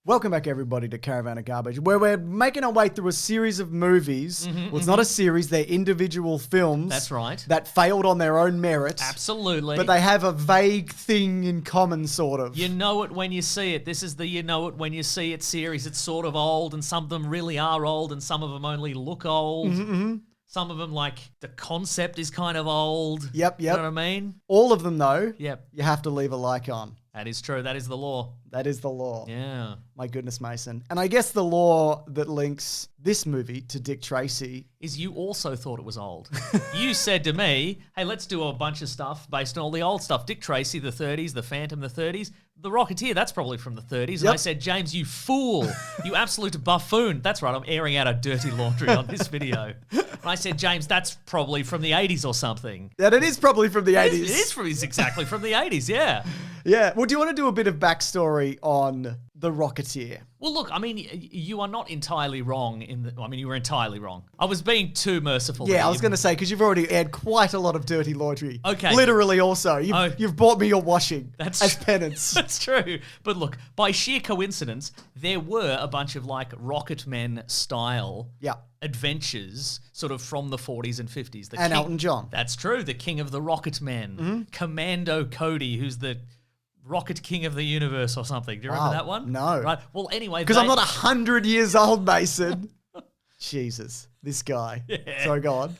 Welcome back, everybody, to Caravan of Garbage, where we're making our way through a series of movies. It's not a series, they're individual films. That's right. That failed on their own merit. Absolutely. But they have a vague thing in common, sort of. You know it when you see it. This is the you know it when you see it series. It's sort of old, and some of them really are old, and some of them only look old. Some of them, like, the concept is kind of old. Yep. You know what I mean? All of them, though, Yep. you have to leave a like on. That is true. That is the law. That is the law. Yeah. My goodness, Mason. And I guess the law that links this movie to Dick Tracy is you also thought it was old. You said to me, hey, let's do a bunch of stuff based on all the old stuff. Dick Tracy, the 30s, The Phantom, the 30s. The Rocketeer, that's probably from the 30s. And I said, James, you fool. You absolute buffoon. That's right, I'm airing out a dirty laundry on this video. And I said, James, that's probably from the 80s or something. That it is probably from the 80s. It's exactly from the 80s, yeah. Yeah. Well, do you want to do a bit of backstory on the Rocketeer? Well, look, I mean, you are not entirely wrong you were entirely wrong. I was being too merciful. Yeah, I was going to say, because you've already aired quite a lot of dirty laundry. Okay. Literally also. You've bought me your washing as penance. That's true. But look, by sheer coincidence, there were a bunch of, like, Rocketmen style adventures sort of from the 40s and 50s. And Elton John. That's true. The King of the Rocketmen. Commando Cody, who's the Rocket King of the Universe or something. Do you remember that one? No. Right. Well, anyway. Because I'm not 100 years old, Mason. Jesus. This guy. Yeah. So go on.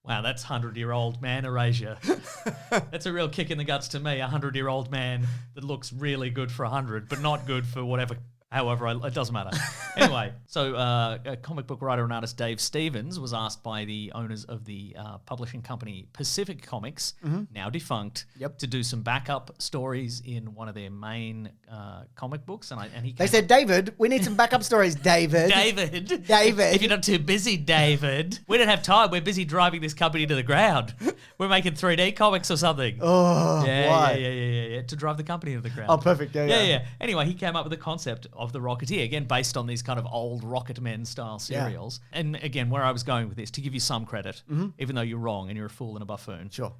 Wow, that's 100-year-old man erasure. That's a real kick in the guts to me, a 100-year-old man that looks really good for 100, but not good for whatever. However, it doesn't matter. Anyway, so a comic book writer and artist Dave Stevens was asked by the owners of the publishing company Pacific Comics, now defunct, to do some backup stories in one of their main comic books. They said, David, we need some backup stories, David. David. If you're not too busy, David. We don't have time. We're busy driving this company to the ground. We're making 3D comics or something. Oh, why? Yeah. To drive the company to the ground. Oh, perfect. Yeah. Anyway, he came up with the concept of the Rocketeer, again, based on these kind of old Rocketmen style serials. Yeah. And again, where I was going with this, to give you some credit, even though you're wrong and you're a fool and a buffoon. Sure.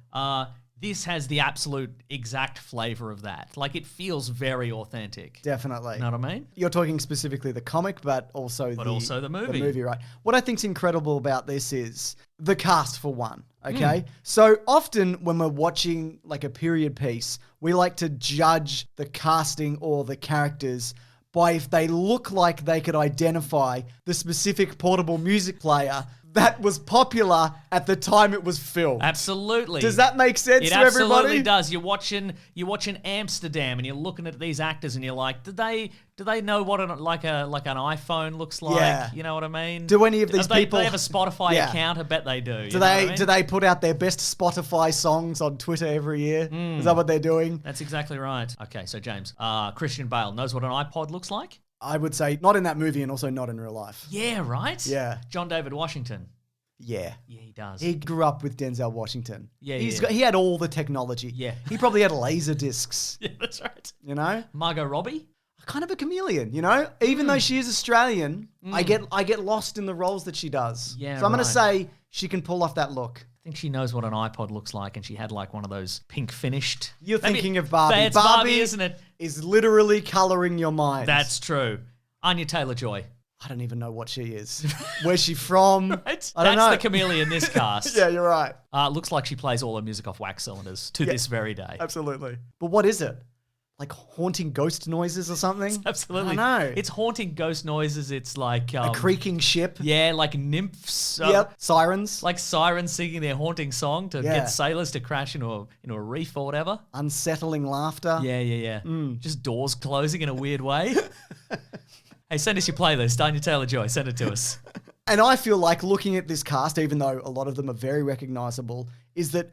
This has the absolute exact flavor of that. Like, it feels very authentic. Definitely. You know what I mean? You're talking specifically the comic, but also the movie. The movie, right. What I think's incredible about this is the cast, for one, okay? So often when we're watching, like, a period piece, we like to judge the casting or the characters by if they look like they could identify the specific portable music player that was popular at the time it was filmed. Absolutely. Does that make sense to everybody? It absolutely does. You're watching Amsterdam and you're looking at these actors and you're like, do they know what an iPhone looks like? Yeah. You know what I mean? Do any of these people... Do they have a Spotify account? I bet they do. Do they put out their best Spotify songs on Twitter every year? Is that what they're doing? That's exactly right. Okay, so James, Christian Bale knows what an iPod looks like? I would say not in that movie and also not in real life. Yeah, right? Yeah. John David Washington. Yeah. Yeah, he does. He grew up with Denzel Washington. Yeah, he had all the technology. Yeah. He probably had laser discs. Yeah, that's right. You know? Margot Robbie? Kind of a chameleon, you know? Even though she is Australian, I get lost in the roles that she does. Yeah, so I'm going to say she can pull off that look. I think she knows what an iPod looks like, and she had like one of those pink finished. You're thinking of Barbie. It's Barbie, isn't it? Is literally colouring your mind. That's true. Anya Taylor-Joy. I don't even know what she is. Where's she from? Right? I don't know. That's the chameleon in this cast. Yeah, you're right. Looks like she plays all her music off wax cylinders to this very day. Absolutely. But what is it? Like haunting ghost noises or something? Absolutely. I don't know. It's haunting ghost noises. It's like... a creaking ship. Yeah, like nymphs. Sirens. Like sirens singing their haunting song to get sailors to crash into a reef or whatever. Unsettling laughter. Yeah. Just doors closing in a weird way. Hey, send us your playlist, Anya Taylor-Joy. Send it to us. And I feel like looking at this cast, even though a lot of them are very recognizable, is that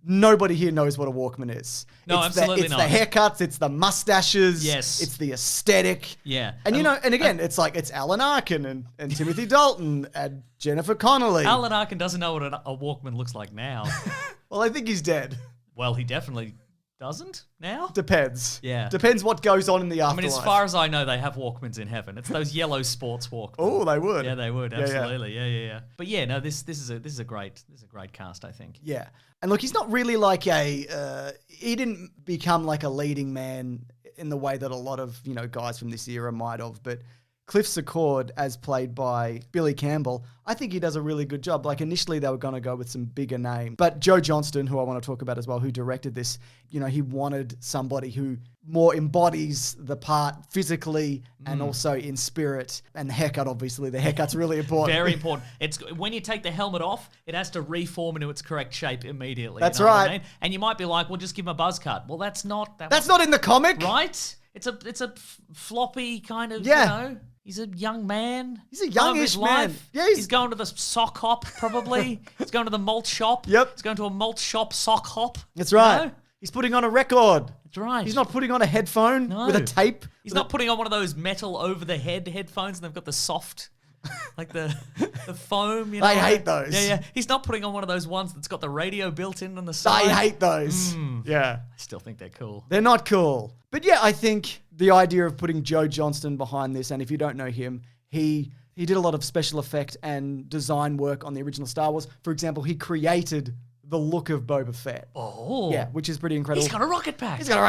nobody here knows what a Walkman is. No, absolutely not. not. It's the haircuts, it's the mustaches. Yes. It's the aesthetic. Yeah. And and again, it's Alan Arkin and Timothy Dalton and Jennifer Connelly. Alan Arkin doesn't know what a Walkman looks like now. Well, I think he's dead. Well, he definitely doesn't now? Depends. Yeah. Depends what goes on in the afterlife. I mean, as far as I know, they have Walkmans in heaven. It's those yellow sports Walkmans. Oh, they would. Yeah, they would. Absolutely. Yeah. But yeah, no, this is a great cast, I think. Yeah. And look, he's not really like he didn't become like a leading man in the way that a lot of, guys from this era might have. But Cliff Secord, as played by Billy Campbell, I think he does a really good job. Like, initially they were going to go with some bigger name. But Joe Johnston, who I want to talk about as well, who directed this, he wanted somebody who more embodies the part physically and also in spirit. And the haircut, obviously. The haircut's really important. Very important. It's when you take the helmet off, it has to reform into its correct shape immediately. That's you know right. what I mean? And you might be like, well, just give him a buzz cut. Well, that's not... That's not in the comic. Right? It's a floppy kind of, He's a young man. He's a youngish man. Yeah, he's going to the sock hop, probably. He's going to the malt shop. Yep. He's going to a malt shop sock hop. That's right. He's putting on a record. That's right. He's not putting on a headphone with a tape. He's not putting on one of those metal over-the-head headphones and they've got the soft... like the foam, I hate those. Yeah. He's not putting on one of those ones that's got the radio built in on the side. I hate those. Yeah. I still think they're cool. They're not cool. But yeah, I think the idea of putting Joe Johnston behind this, and if you don't know him, he did a lot of special effect and design work on the original Star Wars. For example, he created the look of Boba Fett. Oh. Yeah, which is pretty incredible. He's got a rocket pack. He's got a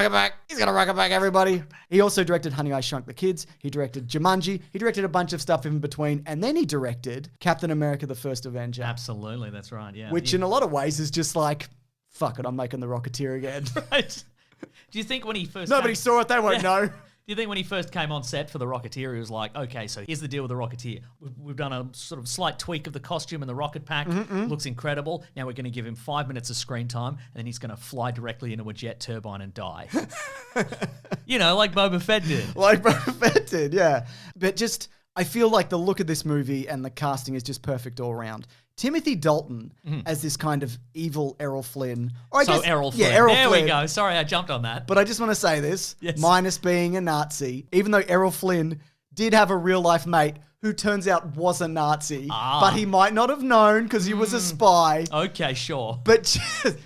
rocket pack, everybody. He also directed Honey, I Shrunk the Kids. He directed Jumanji. He directed a bunch of stuff in between. And then he directed Captain America, the First Avenger. Absolutely, that's right, yeah. Which in a lot of ways is just like, fuck it, I'm making the Rocketeer again. Right. Do you think when he first... Nobody saw it, they won't know. Do you think when he first came on set for the Rocketeer, he was like, okay, so here's the deal with the Rocketeer. We've done a sort of slight tweak of the costume and the rocket pack. Looks incredible. Now we're going to give him 5 minutes of screen time, and then he's going to fly directly into a jet turbine and die. Like Boba Fett did. Like Boba Fett did, yeah. But just, I feel like the look of this movie and the casting is just perfect all around. Timothy Dalton as this kind of evil Errol Flynn. Errol Flynn. Yeah, Errol there Flynn. we go. Sorry, I jumped on that. But I just want to say this, Yes. minus being a Nazi, even though Errol Flynn did have a real life mate who turns out was a Nazi, but he might not have known because he was a spy. Okay, sure. But just,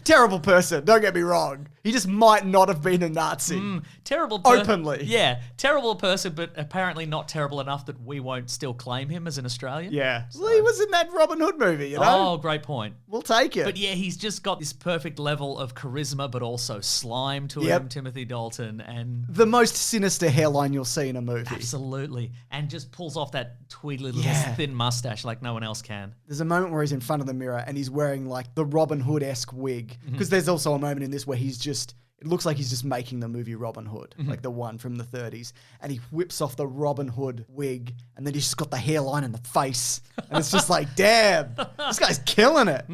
terrible person. Don't get me wrong. He just might not have been a Nazi. Terrible Openly. Yeah, terrible person, but apparently not terrible enough that we won't still claim him as an Australian. Yeah. Well, he was in that Robin Hood movie, you know? Oh, great point. We'll take it. But yeah, he's just got this perfect level of charisma, but also slime to him, Timothy Dalton, and the most sinister hairline you'll see in a movie. absolutely, and just pulls off that tweedly little thin mustache like no one else can. There's a moment where he's in front of the mirror and he's wearing like the Robin Hood-esque wig. Because there's also a moment in this where it looks like he's just making the movie Robin Hood, like the one from the 30s. And he whips off the Robin Hood wig and then he's just got the hairline and the face. And it's just like, damn, this guy's killing it.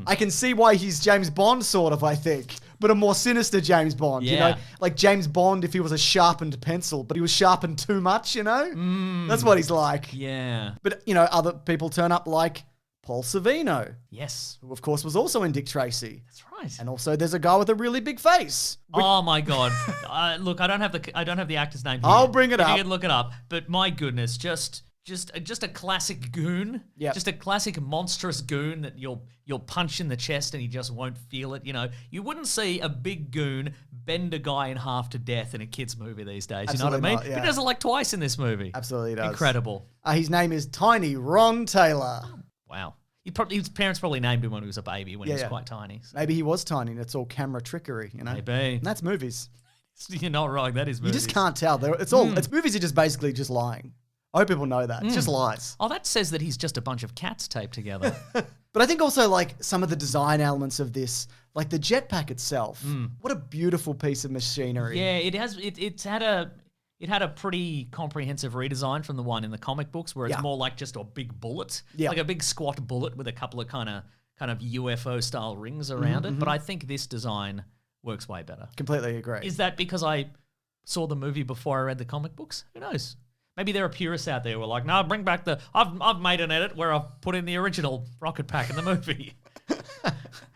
I can see why he's James Bond sort of, I think. But a more sinister James Bond, you know? Like James Bond if he was a sharpened pencil, but he was sharpened too much, you know? That's what he's like. Yeah. But, other people turn up like Paul Savino. Yes. Who, of course, was also in Dick Tracy. That's right. And also there's a guy with a really big face. Oh my God! Look, I don't have the actor's name here. I'll bring it If up. you can look it up. But my goodness, just a classic goon. Yep. Just a classic monstrous goon that you'll punch in the chest and he just won't feel it. You wouldn't see a big goon bend a guy in half to death in a kids movie these days. Absolutely you know what I mean? not, yeah. He does it like twice in this movie. Absolutely does. Incredible. His name is Tiny Ron Taylor. Wow. His parents probably named him when he was a baby, when he was quite tiny. So. Maybe he was tiny and it's all camera trickery, you know? Maybe. And that's movies. You're not wrong. That is movies. You just can't tell. It's movies are just basically just lying. I hope people know that. It's just lies. Oh, that says that he's just a bunch of cats taped together. But I think also like some of the design elements of this, like the jetpack itself, what a beautiful piece of machinery. Yeah, it has. It had a pretty comprehensive redesign from the one in the comic books, where it's more like just a big bullet, like a big squat bullet with a couple of kind of UFO style rings around it. But I think this design works way better. Completely agree. Is that because I saw the movie before I read the comic books? Who knows? Maybe there are purists out there who are like, no, bring back I've made an edit where I've put in the original rocket pack in the movie.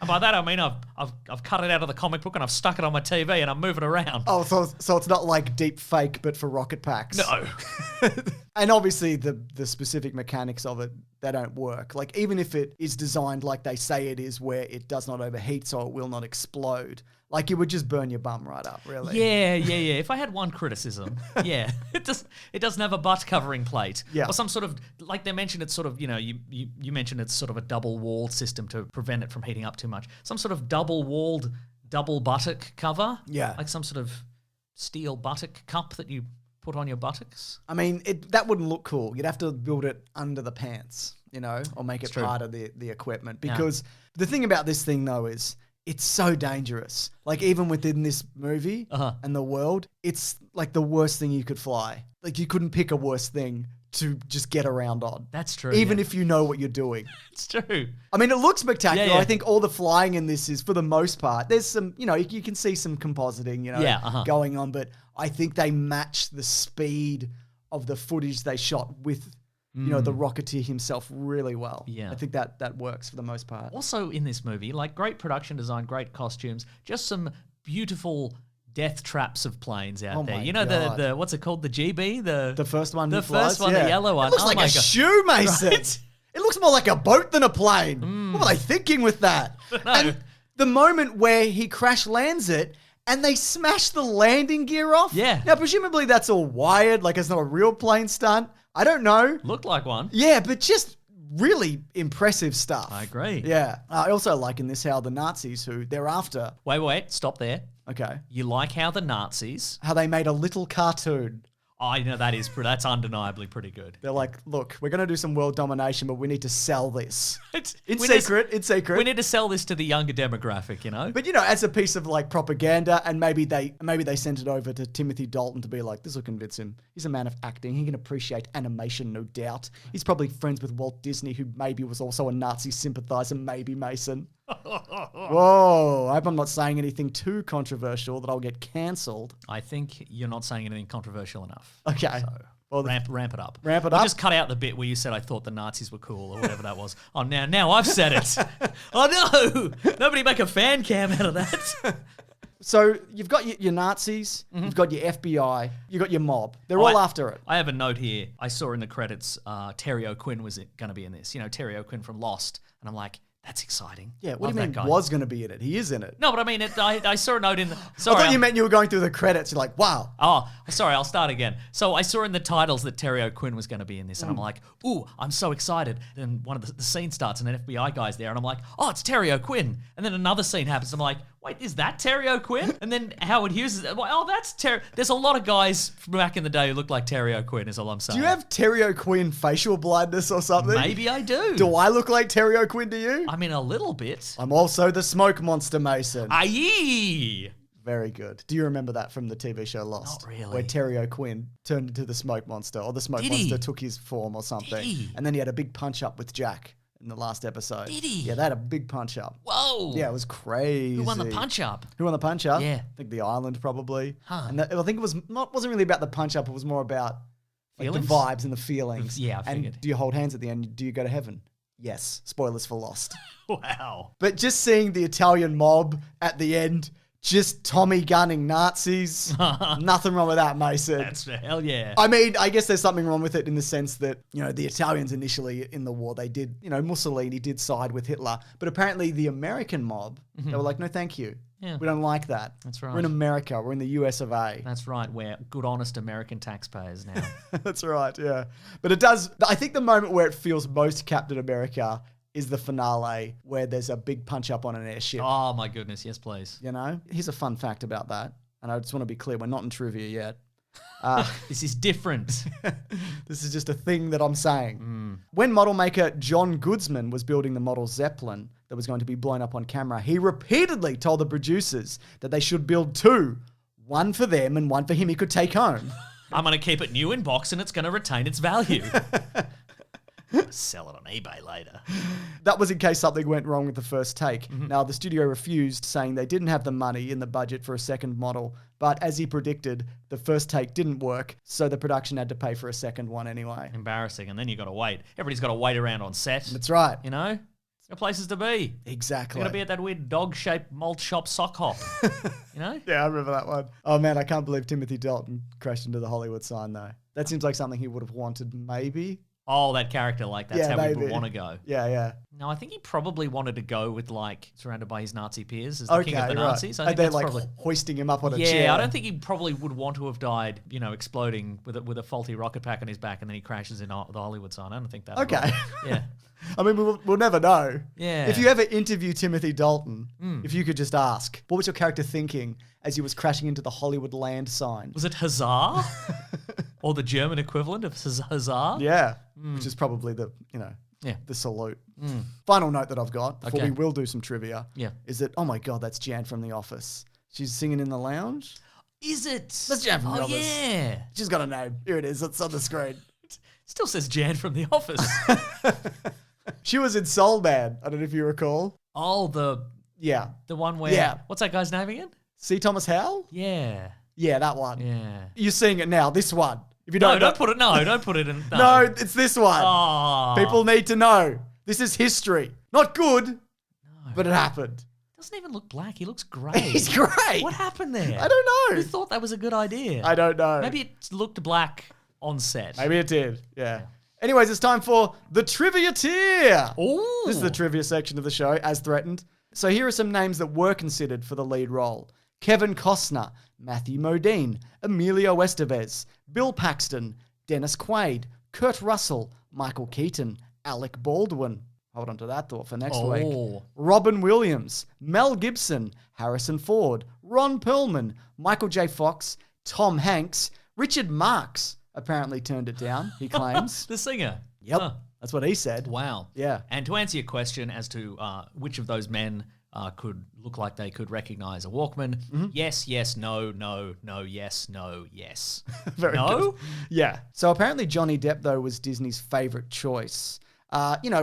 And by that I mean I've cut it out of the comic book and I've stuck it on my TV and I'm moving around. Oh, so it's not like deep fake, but for rocket packs. No. And obviously the specific mechanics of it, they don't work. Like even if it is designed like they say it is, where it does not overheat so it will not explode, like it would just burn your bum right up, really. Yeah. If I had one criticism, it doesn't have a butt covering plate. Yeah. Or some sort of, like they mentioned it's sort of, you mentioned it's sort of a double walled system to prevent it from heating up too much. Some sort of double walled, double buttock cover. Yeah. Like some sort of steel buttock cup that you put on your buttocks? I mean, that wouldn't look cool. You'd have to build it under the pants, or make it true. part of the equipment. Because the thing about this thing, though, is it's so dangerous. Like, even within this movie and the world, it's like the worst thing you could fly. Like, you couldn't pick a worse thing to just get around on. That's true. Even if you know what you're doing. It's true. I mean, it looks spectacular. Yeah. I think all the flying in this is, for the most part, there's some, you can see some compositing, going on, but I think they match the speed of the footage they shot with, the Rocketeer himself really well. Yeah. I think that works for the most part. Also in this movie, like great production design, great costumes, just some beautiful death traps of planes out there. my You know, God. the what's it called? The GB? The first one. The he flies, first one, yeah. the yellow one. It looks Oh like my a God. shoe, Mason. Right? It looks more like a boat than a plane. What were they thinking with that? No. And the moment where he crash lands it, and they smash the landing gear off. Yeah. Now, presumably that's all wired, like it's not a real plane stunt. I don't know. Looked like one. Yeah, but just really impressive stuff. I agree. Yeah. I also like in this how the Nazis, who they're after, Wait, stop there. okay, You like how the Nazis... how they made a little cartoon. Oh, that's undeniably pretty good. They're like, look, we're going to do some world domination, but we need to sell this. In We need- secret. We need to sell this to the younger demographic, But as a piece of like propaganda, and maybe they sent it over to Timothy Dalton to be like, this will convince him. He's a man of acting. He can appreciate animation, no doubt. He's probably friends with Walt Disney, who maybe was also a Nazi sympathizer, maybe Mason. Whoa, I hope I'm not saying anything too controversial that I'll get cancelled. I think you're not saying anything controversial enough. Okay. So Well, ramp it up. Ramp it Or up? just cut out the bit where you said I thought the Nazis were cool or whatever that was. Oh, now I've said it. Oh no! Nobody make a fan cam out of that. So you've got your Nazis, you've got your FBI, you've got your mob. They're all after it. I have a note here. I saw in the credits Terry O'Quinn was going to be in this. Terry O'Quinn from Lost. And I'm like, that's exciting. Yeah, Love what do you mean that guy. was going to be in it? He is in it. No, but I mean, I saw a note in the... I Sorry, thought you meant you were going through the credits. You're like, wow. Oh, sorry, I'll start again. So I saw in the titles that Terry O'Quinn was going to be in this, and I'm like, ooh, I'm so excited. Then one of the scene starts, and an FBI guy's there, and I'm like, oh, it's Terry O'Quinn. And then another scene happens. I'm like, wait, is that Terry O'Quinn? And then Howard Hughes is, oh, that's Terry. There's a lot of guys from back in the day who look like Terry O'Quinn, is all I'm saying. Do you have Terry O'Quinn facial blindness or something? Maybe I do. Do I look like Terry O'Quinn to you? I mean, a little bit. I'm also the smoke monster, Mason. Aye. Very good. Do you remember that from the TV show Lost? Not really. Where Terry O'Quinn turned into the smoke monster, or the smoke Did he? monster took his form or something. Did he? And then he had a big punch up with Jack in the last episode. Did he? Yeah, they had a big punch up. Whoa. Yeah, it was crazy. Who won the punch up? Who won the punch up? Yeah. I think the island probably. Huh. And I think it wasn't really about the punch up. It was more about like, the Feelings? vibes and the feelings. Yeah, I figured. And do you hold hands at the end? Do you go to heaven? Yes. Spoilers for Lost. Wow. But just seeing the Italian mob at the end, just Tommy gunning Nazis, nothing wrong with that, Mason. That's hell yeah. I mean, I guess there's something wrong with it in the sense that, the Italians initially in the war, they did, Mussolini did side with Hitler. But apparently the American mob, they were like, no, thank you. Yeah. We don't like that. That's right. We're in America. We're in the US of A. That's right. We're good, honest American taxpayers now. That's right, yeah. But it does, I think the moment where it feels most Captain America is the finale where there's a big punch up on an airship. Oh my goodness, yes please. Here's a fun fact about that. And I just want to be clear, we're not in trivia yet. This is different. This is just a thing that I'm saying. When model maker John Goodsman was building the model Zeppelin that was going to be blown up on camera, he repeatedly told the producers that they should build two. One for them and one for him he could take home. I'm going to keep it new in box and it's going to retain its value. Sell it on eBay later. That was in case something went wrong with the first take. Now, the studio refused, saying they didn't have the money in the budget for a second model. But as he predicted, the first take didn't work, so the production had to pay for a second one anyway. Embarrassing. And then you got to wait. Everybody's got to wait around on set. That's right. No places to be. Exactly. You're going to be at that weird dog-shaped malt shop sock hop. Yeah, I remember that one. Oh, man, I can't believe Timothy Dalton crashed into the Hollywood sign, though. That seems like something he would have wanted, maybe. Oh, that character, like that's how he would want to go. Yeah. No, I think he probably wanted to go with like surrounded by his Nazi peers as the king of the Nazis. I think they're that's like probably hoisting him up on a chair. Yeah, I don't think he probably would want to have died, exploding with a faulty rocket pack on his back and then he crashes in the Hollywood sign. I don't think that. Okay. Yeah. I mean, we'll never know. Yeah. If you ever interview Timothy Dalton, if you could just ask, what was your character thinking as he was crashing into the Hollywood land sign? Was it huzzah? Or the German equivalent of huzzah? Yeah, which is probably the salute. Final note that I've got before we will do some trivia is that, oh my God, that's Jan from The Office. She's singing in the lounge. Is it? That's Jan from The Office. Yeah. She's got a name. Here it is. It's on the screen. Still says Jan from The Office. She was in Soul Man. I don't know if you recall. Oh, the one where what's that guy's name again? C. Thomas Howell? Yeah. Yeah, that one. Yeah. You're seeing it now, this one. If you don't don't put it in. No, it's this one. Oh. People need to know. This is history. Not good, but it happened. Doesn't even look black. He looks great. He's great. What happened there? I don't know. Who thought that was a good idea? I don't know. Maybe it looked black on set. Maybe it did. Yeah. Anyways, it's time for the trivia tier. Ooh. This is the trivia section of the show, as threatened. So here are some names that were considered for the lead role. Kevin Costner, Matthew Modine, Emilio Estevez, Bill Paxton, Dennis Quaid, Kurt Russell, Michael Keaton, Alec Baldwin. Hold on to that thought for next week. Robin Williams, Mel Gibson, Harrison Ford, Ron Perlman, Michael J. Fox, Tom Hanks, Richard Marx apparently turned it down, he claims. The singer. Yep. That's what he said. Wow. Yeah. And to answer your question as to which of those men could look like they could recognize a Walkman, yes, no, yes, no, yes. Very no? good. Yeah. So apparently Johnny Depp, though, was Disney's favorite choice.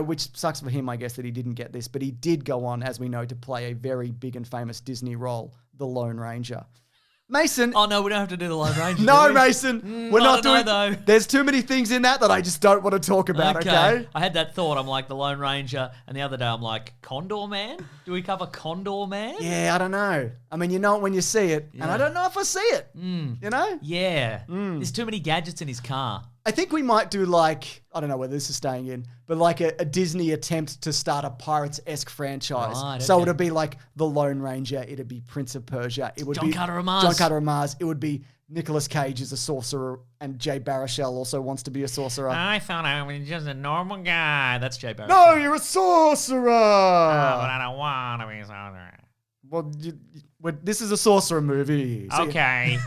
Which sucks for him, I guess, that he didn't get this. But he did go on, as we know, to play a very big and famous Disney role, the Lone Ranger. Mason. Oh, no, we don't have to do the Lone Ranger. No, Mason. We're not doing though. There's too many things in that I just don't want to talk about, okay? I had that thought. I'm like, the Lone Ranger. And the other day, I'm like, Condor Man? Do we cover Condor Man? Yeah, I don't know. I mean, you know it when you see it. Yeah. And I don't know if I see it. You know? Yeah. There's too many gadgets in his car. I think we might do I don't know whether this is staying in, but a Disney attempt to start a Pirates-esque franchise. Right, okay. So it'd be like The Lone Ranger, it'd be Prince of Persia, it would be John Carter of Mars, it would be Nicolas Cage as a sorcerer, and Jay Baruchel also wants to be a sorcerer. I thought I was just a normal guy. That's Jay Baruchel. No, you're a sorcerer! Oh, but I don't want to be a sorcerer. Well, this is a sorcerer movie. So okay.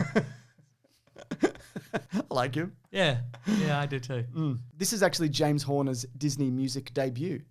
I like him. Yeah, I do too. This is actually James Horner's Disney music debut.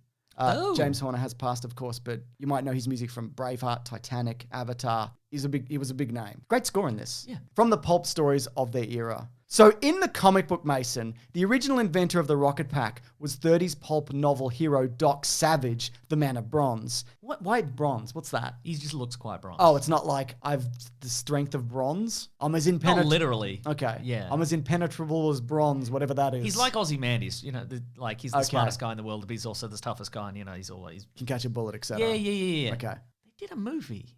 James Horner has passed, of course, but you might know his music from Braveheart, Titanic, Avatar. He was a big name. Great score in this. Yeah. From the pulp stories of their era. So in the comic book, Mason, the original inventor of the rocket pack was 30s pulp novel hero Doc Savage, the Man of Bronze. Why bronze? What's that? He just looks quite bronze. Oh, it's not like I've the strength of bronze? I'm as impenetrable. Not literally. Okay. Yeah. I'm as impenetrable as bronze, whatever that is. He's like Ozymandias, he's the smartest guy in the world, but he's also the toughest guy, and he's always... Can catch a bullet, etc. Yeah. Okay. They did a movie.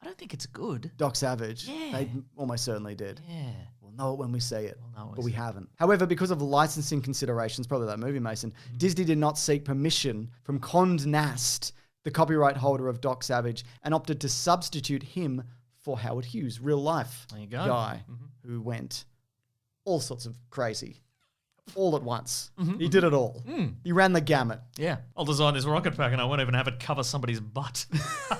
I don't think it's good. Doc Savage. Yeah. They almost certainly did. Yeah. We'll know it when we see it. But we see haven't. However, because of licensing considerations, probably that movie, Mason, Disney did not seek permission from Condé Nast, the copyright holder of Doc Savage, and opted to substitute him for Howard Hughes, real life guy, who went all sorts of crazy. All at once. He did it all. He ran the gamut. Yeah. I'll design this rocket pack and I won't even have it cover somebody's butt.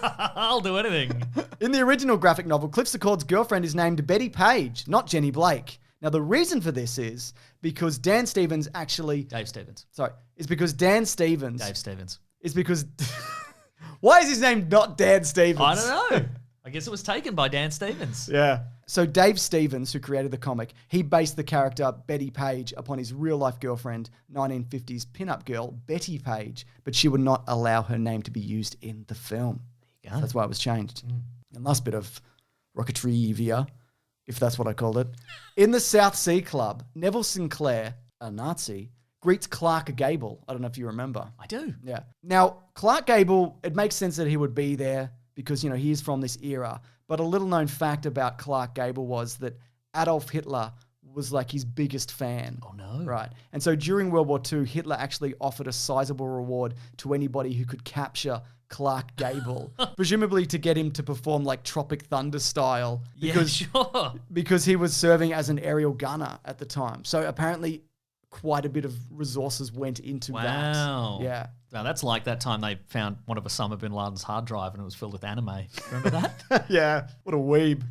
I'll do anything. In the original graphic novel, Cliff Secord's girlfriend is named Betty Page, not Jenny Blake. Now, the reason for this is because Dan Stevens actually... Dave Stevens. Sorry. Is because Dan Stevens... Dave Stevens. Is because... Why is his name not Dan Stevens? I don't know. I guess it was taken by Dan Stevens. Yeah. So Dave Stevens, who created the comic, he based the character Betty Page upon his real-life girlfriend, 1950s pinup girl, Betty Page, but she would not allow her name to be used in the film. There you go. So that's why it was changed. And last bit of Rocketeer, if that's what I called it. In the South Sea Club, Neville Sinclair, a Nazi, greets Clark Gable. I don't know if you remember. I do. Yeah. Now, Clark Gable, it makes sense that he would be there because, he is from this era. But a little known fact about Clark Gable was that Adolf Hitler was like his biggest fan. Oh, no. Right. And so during World War II, Hitler actually offered a sizable reward to anybody who could capture Clark Gable, presumably to get him to perform like Tropic Thunder style. Because he was serving as an aerial gunner at the time. So apparently quite a bit of resources went into that. Wow. Yeah. Now, that's like that time they found one of Osama bin Laden's hard drive and it was filled with anime. Remember that? Yeah. What a weeb.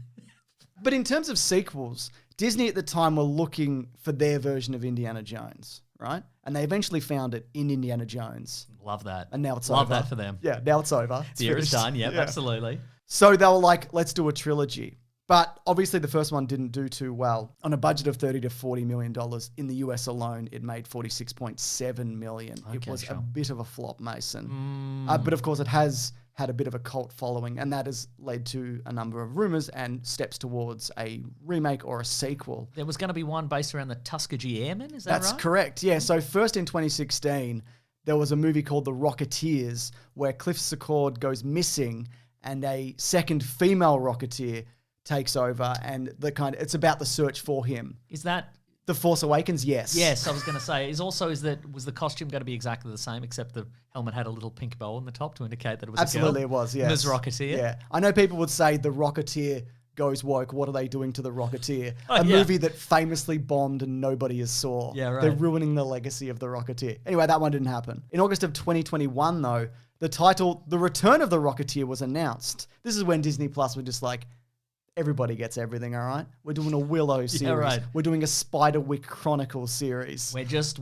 But in terms of sequels, Disney at the time were looking for their version of Indiana Jones, right? And they eventually found it in Indiana Jones. Love that. And now it's Love over. that for them. Yeah, now it's over. It's The era is finished. done. Yep, Yeah. absolutely. So they were like, let's do a trilogy. But obviously the first one didn't do too well. On a budget of $30 to $40 million in the US alone, it made $46.7 million. It Okay, was sure. a bit of a flop, Mason. But of course it has had a bit of a cult following, and that has led to a number of rumors and steps towards a remake or a sequel. There was going to be one based around the Tuskegee Airmen, is that right? That's correct, yeah. So first in 2016, there was a movie called The Rocketeers where Cliff Secord goes missing and a second female Rocketeer takes over, and it's about the search for him. Is that... The Force Awakens, yes. Yes, I was going to say. Was the costume going to be exactly the same, except the helmet had a little pink bow on the top to indicate that it was Absolutely a girl? it was, yes. Ms. Rocketeer? Yeah. I know people would say The Rocketeer goes woke. What are they doing to The Rocketeer? Oh, a yeah. movie that famously bombed and nobody has saw. Yeah, right. They're ruining the legacy of The Rocketeer. Anyway, that one didn't happen. In August of 2021, though, the title The Return of the Rocketeer was announced. This is when Disney Plus were just like, everybody gets everything, all right? We're doing a Willow series. Yeah, right. We're doing a Spiderwick Chronicles series. We're just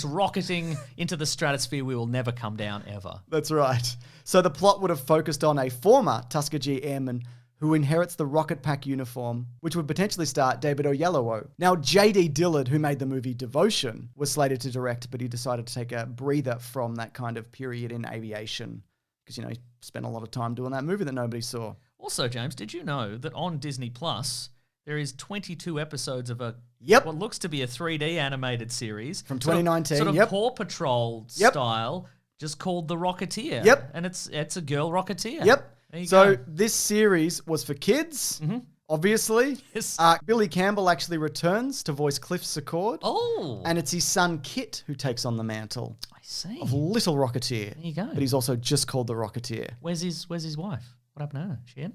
rocketing into the stratosphere. We will never come down ever. That's right. So the plot would have focused on a former Tuskegee Airman who inherits the Rocket Pack uniform, which would potentially star David Oyelowo. Now, J.D. Dillard, who made the movie Devotion, was slated to direct, but he decided to take a breather from that kind of period in aviation because, he spent a lot of time doing that movie that nobody saw. Also, James, did you know that on Disney Plus there is 22 episodes of what looks to be a 3D animated series From 2019, sort of yep. Paw Patrol Yep. style, just called The Rocketeer. Yep. And it's a girl Rocketeer. Yep. There you So go. this series was for kids, obviously. Yes. Billy Campbell actually returns to voice Cliff Secord. Oh, And it's his son Kit who takes on the mantle I see. of Little Rocketeer. There you go. But he's also just called the Rocketeer. Where's his wife? What happened to her? She in?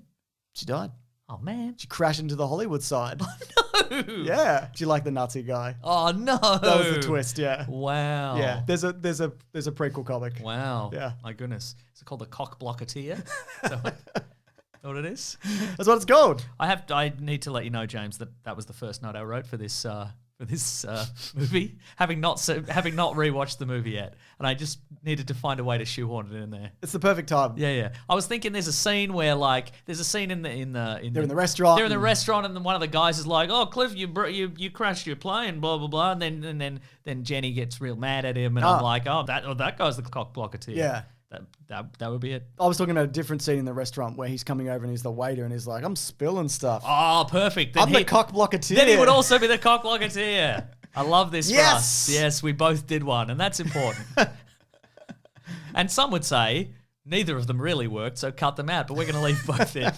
She died. Oh man. She crashed into the Hollywood side. No. Yeah. Do you like the Nazi guy? Oh no. That was the twist, yeah. Wow. Yeah. There's a prequel comic. Wow. Yeah. My goodness. Is it called the Cock Blocketeer? Is that what it is? That's what it's called. I need to let you know, James, that was the first note I wrote for this movie, having not rewatched the movie yet, and I just needed to find a way to shoehorn it in there. It's the perfect time. Yeah. I was thinking there's a scene where there's a scene in the They're in the restaurant. They're in the restaurant, and then one of the guys is like, "Oh, Cliff, you crashed your plane, blah blah blah," and then Jenny gets real mad at him, and I'm like, "Oh, that guy's the Cock Blocketeer." Yeah. That would be it. I was talking about a different scene in the restaurant where he's coming over and he's the waiter and he's like, I'm spilling stuff. Oh, perfect. Then I'm the Cock Blocketeer. Then he would also be the Cock Blocketeer. I love this for Yes! us. Yes, we both did one, and that's important. And some would say neither of them really worked, so cut them out, but we're going to leave both in.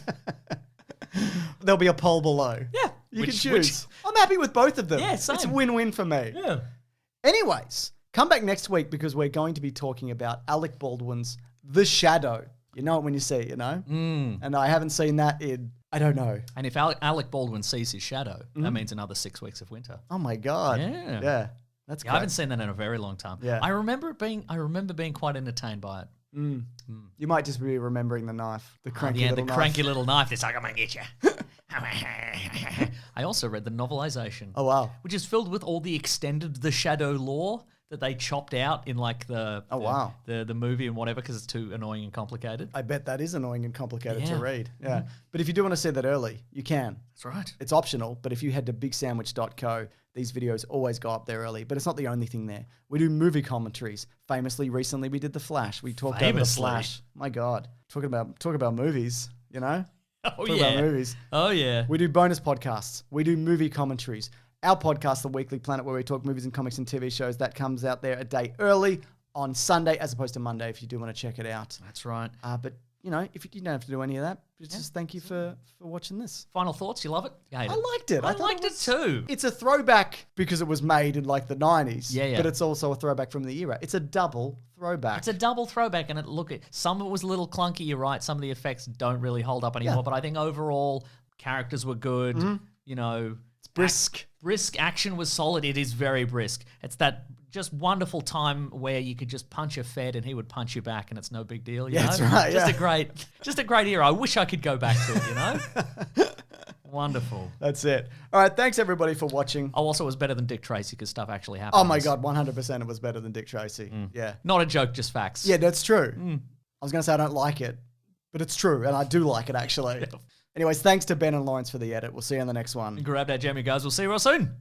There'll be a poll below. Yeah. You can choose. I'm happy with both of them. Yeah, same. It's win-win for me. Yeah. Anyways, come back next week because we're going to be talking about Alec Baldwin's The Shadow. You know it when you see it, And I haven't seen that in, I don't know. And if Alec Baldwin sees his shadow, that means another 6 weeks of winter. Oh my God. Yeah. Yeah. That's I great. haven't seen that in a very long time. Yeah. I remember being quite entertained by it. You might just be remembering the knife. The cranky little knife. Cranky little knife. It's like, I'm going to get you. I also read the novelization. Oh, wow. Which is filled with all the extended The Shadow lore that they chopped out in like the movie and whatever because it's too annoying and complicated. I bet that is annoying and complicated to Yeah. read. Yeah. But if you do want to see that early, you can. That's right. It's optional, but if you head to bigsandwich.co, these videos always go up there early. But it's not the only thing there. We do movie commentaries. Famously, recently we did The Flash. We talked over The Flash. My God. Talk about movies, Oh, Talk about movies. Oh, yeah. We do bonus podcasts. We do movie commentaries. Our podcast, The Weekly Planet, where we talk movies and comics and TV shows, that comes out there a day early on Sunday as opposed to Monday if you do want to check it out. That's right. But you know, if you don't have to do any of that, just thank you for watching this. Final thoughts? You love it? You hate it? I liked it. I thought liked it too. It's a throwback because it was made in like the 90s. Yeah. But it's also a throwback from the era. It's a double throwback. It's a double throwback, and some of it was a little clunky. You're right. Some of the effects don't really hold up anymore. But I think overall, characters were good. You know, it's brisk. Brisk action was solid. It is very brisk. It's that just wonderful time where you could just punch a Fed and he would punch you back, and it's no big deal. You know? That's right. Just a great era. I wish I could go back to it. You know. Wonderful. That's it. All right. Thanks everybody for watching. Oh, also, it was better than Dick Tracy because stuff actually happened. Oh my God, 100% it was better than Dick Tracy. Yeah. Not a joke, just facts. Yeah, that's true. I was going to say I don't like it, but it's true, and I do like it actually. Anyways, thanks to Ben and Lawrence for the edit. We'll see you on the next one. Grab that jammy, guys. We'll see you real soon.